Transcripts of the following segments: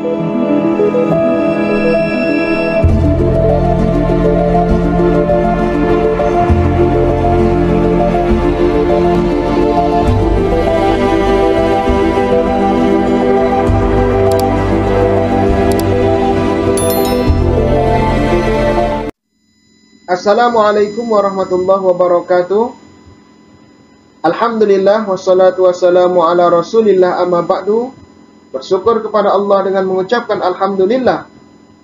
Assalamualaikum warahmatullahi wabarakatuh. Alhamdulillah wassalatu wassalamu ala rasulillah amma ba'du. Bersyukur kepada Allah dengan mengucapkan Alhamdulillah.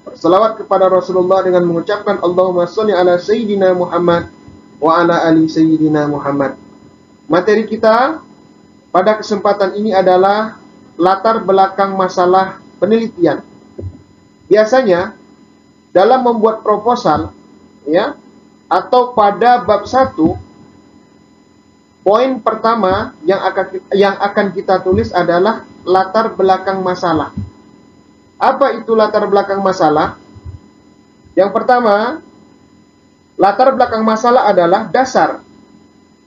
Berselawat kepada Rasulullah dengan mengucapkan Allahumma sholli ala Sayyidina Muhammad wa ala ali Sayyidina Muhammad. Materi kita pada kesempatan ini adalah latar belakang masalah penelitian. Biasanya dalam membuat proposal, ya, atau pada bab 1, poin pertama yang akan kita tulis adalah latar belakang masalah. Apa itu latar belakang masalah? Yang pertama, latar belakang masalah adalah dasar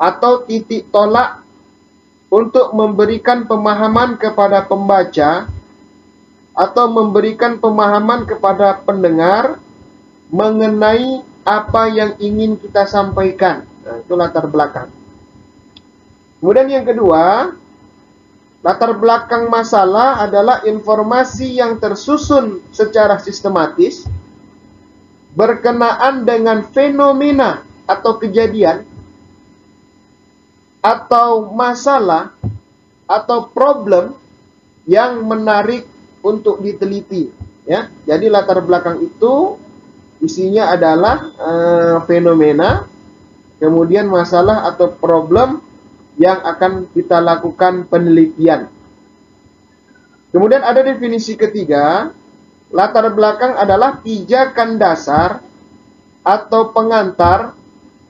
atau titik tolak untuk memberikan pemahaman kepada pembaca atau memberikan pemahaman kepada pendengar mengenai apa yang ingin kita sampaikan. Nah, itu latar belakang. Kemudian yang kedua, latar belakang masalah adalah informasi yang tersusun secara sistematis berkenaan dengan fenomena atau kejadian atau masalah atau problem yang menarik untuk diteliti, ya. Jadi latar belakang itu isinya adalah fenomena, kemudian masalah atau problem yang akan kita lakukan penelitian. Kemudian ada definisi ketiga, latar belakang adalah pijakan dasar atau pengantar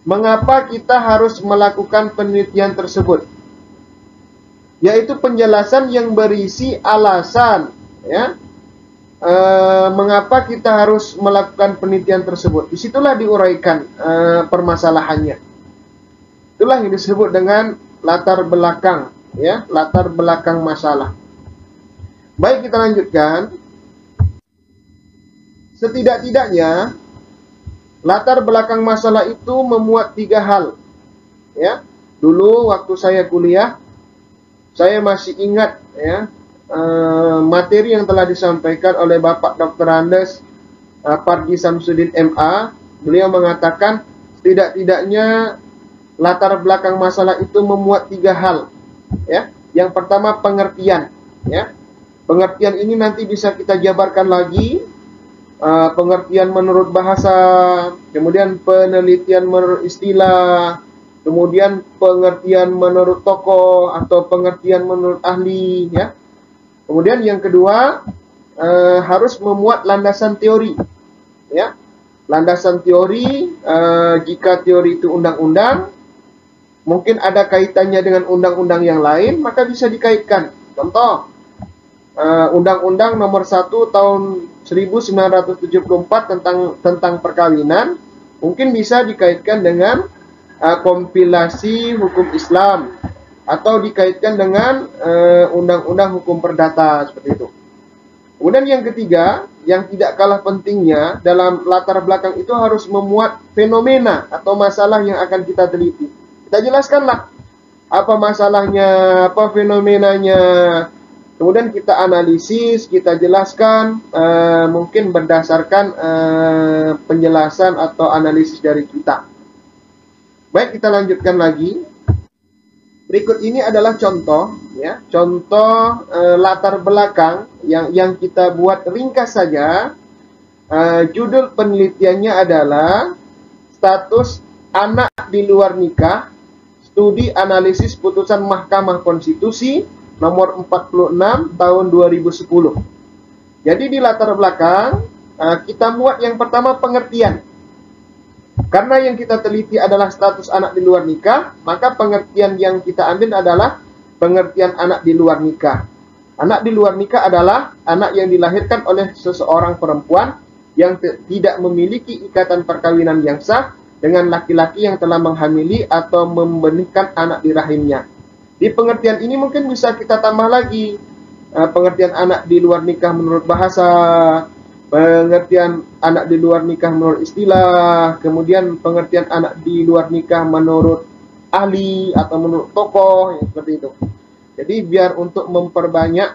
mengapa kita harus melakukan penelitian tersebut, yaitu penjelasan yang berisi alasan, ya, mengapa kita harus melakukan penelitian tersebut. Disitulah diuraikan permasalahannya. Itulah yang disebut dengan latar belakang, ya, latar belakang masalah. Baik, kita lanjutkan. Setidak-tidaknya latar belakang masalah itu memuat 3 hal, ya. Dulu waktu saya kuliah, saya masih ingat, ya, materi yang telah disampaikan oleh Bapak Dr. Andes Pardi Samsudin MA. Beliau mengatakan setidak-tidaknya latar belakang masalah itu memuat 3 hal, ya. Yang pertama pengertian, ya. Pengertian ini nanti bisa kita jabarkan lagi, pengertian menurut bahasa, kemudian penelitian menurut istilah, kemudian pengertian menurut tokoh atau pengertian menurut ahli, ya. Kemudian yang kedua, harus memuat landasan teori, ya. Landasan teori, jika teori itu undang-undang, mungkin ada kaitannya dengan undang-undang yang lain, maka bisa dikaitkan. Contoh, Undang-Undang Nomor 1 Tahun 1974 tentang perkawinan, mungkin bisa dikaitkan dengan kompilasi hukum Islam, atau dikaitkan dengan undang-undang hukum perdata, seperti itu. Kemudian yang ketiga, yang tidak kalah pentingnya dalam latar belakang itu harus memuat fenomena atau masalah yang akan kita teliti. Kita jelaskanlah apa masalahnya, apa fenomenanya. Kemudian kita analisis, kita jelaskan, mungkin berdasarkan penjelasan atau analisis dari kita. Baik, kita lanjutkan lagi. Berikut ini adalah contoh, ya, contoh latar belakang yang kita buat ringkas saja. Judul penelitiannya adalah status anak di luar nikah, studi analisis putusan Mahkamah Konstitusi nomor 46 tahun 2010. Jadi di latar belakang kita muat yang pertama pengertian. Karena yang kita teliti adalah status anak di luar nikah, maka pengertian yang kita ambil adalah pengertian anak di luar nikah. Anak di luar nikah adalah anak yang dilahirkan oleh seseorang perempuan yang tidak memiliki ikatan perkawinan yang sah dengan laki-laki yang telah menghamili atau membenihkan anak di rahimnya. Di pengertian ini mungkin bisa kita tambah lagi pengertian anak di luar nikah menurut bahasa, pengertian anak di luar nikah menurut istilah, kemudian pengertian anak di luar nikah menurut ahli atau menurut tokoh, yang seperti itu. Jadi biar untuk memperbanyak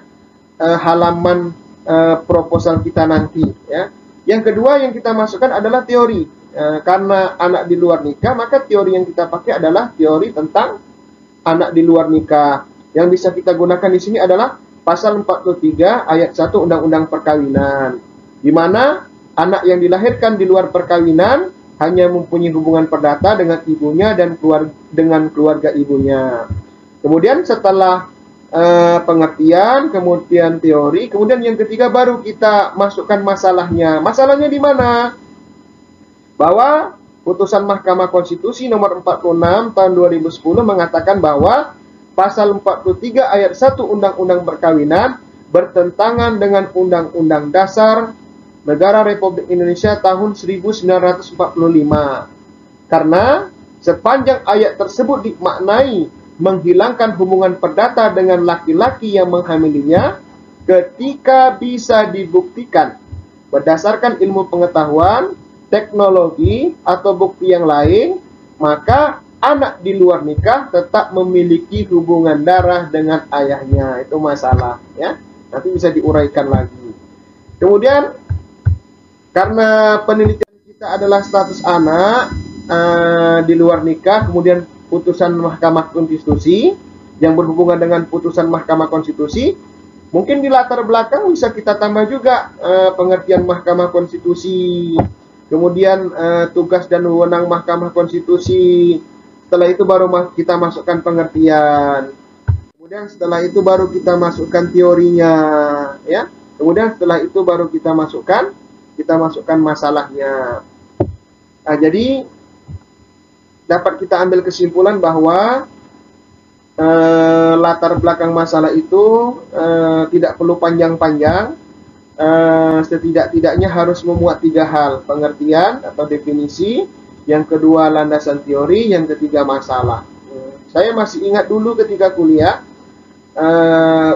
halaman proposal kita nanti, ya. Yang kedua yang kita masukkan adalah teori. Karena anak di luar nikah, maka teori yang kita pakai adalah teori tentang anak di luar nikah. Yang bisa kita gunakan di sini adalah pasal 43 ayat 1 Undang-Undang Perkawinan, di mana anak yang dilahirkan di luar perkawinan hanya mempunyai hubungan perdata dengan ibunya dan dengan keluarga ibunya. Kemudian setelah pengertian, kemudian teori, kemudian yang ketiga baru kita masukkan masalahnya. Masalahnya di mana? Bahwa putusan Mahkamah Konstitusi nomor 46 tahun 2010 mengatakan bahwa pasal 43 ayat 1 Undang-Undang Perkawinan bertentangan dengan Undang-Undang Dasar Negara Republik Indonesia tahun 1945. Karena sepanjang ayat tersebut dimaknai menghilangkan hubungan perdata dengan laki-laki yang menghamilinya ketika bisa dibuktikan berdasarkan ilmu pengetahuan, teknologi, atau bukti yang lain, maka anak di luar nikah tetap memiliki hubungan darah dengan ayahnya. Itu masalah, ya. Nanti bisa diuraikan lagi. Kemudian karena penelitian kita adalah status anak di luar nikah, kemudian putusan Mahkamah Konstitusi yang berhubungan dengan putusan Mahkamah Konstitusi, mungkin di latar belakang bisa kita tambah juga pengertian Mahkamah Konstitusi, kemudian tugas dan wewenang Mahkamah Konstitusi. Setelah itu baru kita masukkan pengertian. Kemudian setelah itu baru kita masukkan teorinya, ya. Kemudian setelah itu baru kita masukkan masalahnya. Nah, jadi dapat kita ambil kesimpulan bahwa latar belakang masalah itu tidak perlu panjang-panjang. Setidak-tidaknya harus memuat 3 hal: pengertian atau definisi, yang kedua landasan teori, yang ketiga masalah. Saya masih ingat dulu ketika kuliah,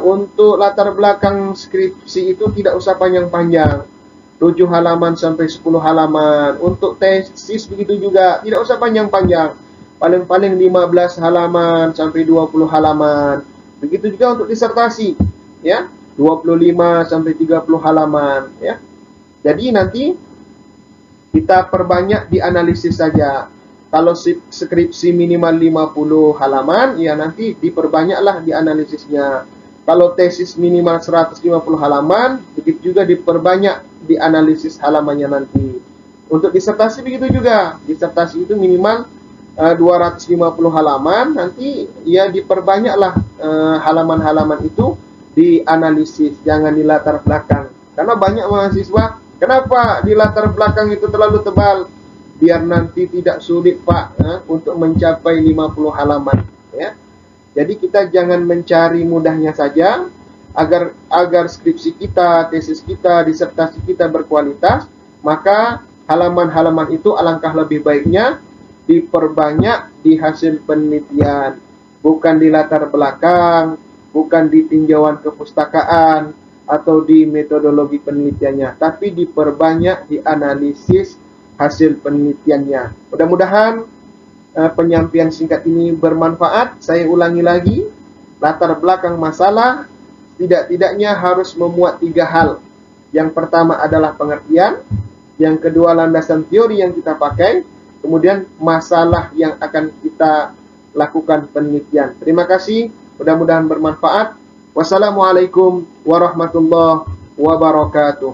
untuk latar belakang skripsi itu tidak usah panjang-panjang, 7 halaman sampai 10 halaman. Untuk tesis begitu juga, tidak usah panjang-panjang, paling-paling 15 halaman sampai 20 halaman. Begitu juga untuk disertasi, ya, 25 sampai 30 halaman, ya. Jadi nanti kita perbanyak di analisis saja. Kalau skripsi minimal 50 halaman, ya nanti diperbanyaklah di analisisnya. Kalau tesis minimal 150 halaman, begitu juga diperbanyak di analisis halamannya nanti. Untuk disertasi begitu juga. Disertasi itu minimal 250 halaman, nanti ya diperbanyaklah halaman-halaman itu di analisis, jangan di latar belakang. Karena banyak mahasiswa, kenapa di latar belakang itu terlalu tebal? Biar nanti tidak sulit, Pak, untuk mencapai 50 halaman, ya. Jadi kita jangan mencari mudahnya saja, agar skripsi kita, tesis kita, disertasi kita berkualitas, maka halaman-halaman itu alangkah lebih baiknya diperbanyak di hasil penelitian, bukan di latar belakang, bukan di tinjauan kepustakaan atau di metodologi penelitiannya, tapi diperbanyak di analisis hasil penelitiannya. Mudah-mudahan penyampaian singkat ini bermanfaat. Saya ulangi lagi, latar belakang masalah tidak-tidaknya harus memuat 3 hal. Yang pertama adalah pengertian, yang kedua landasan teori yang kita pakai, kemudian masalah yang akan kita lakukan penelitian. Terima kasih, mudah-mudahan bermanfaat. Wassalamualaikum warahmatullahi wabarakatuh.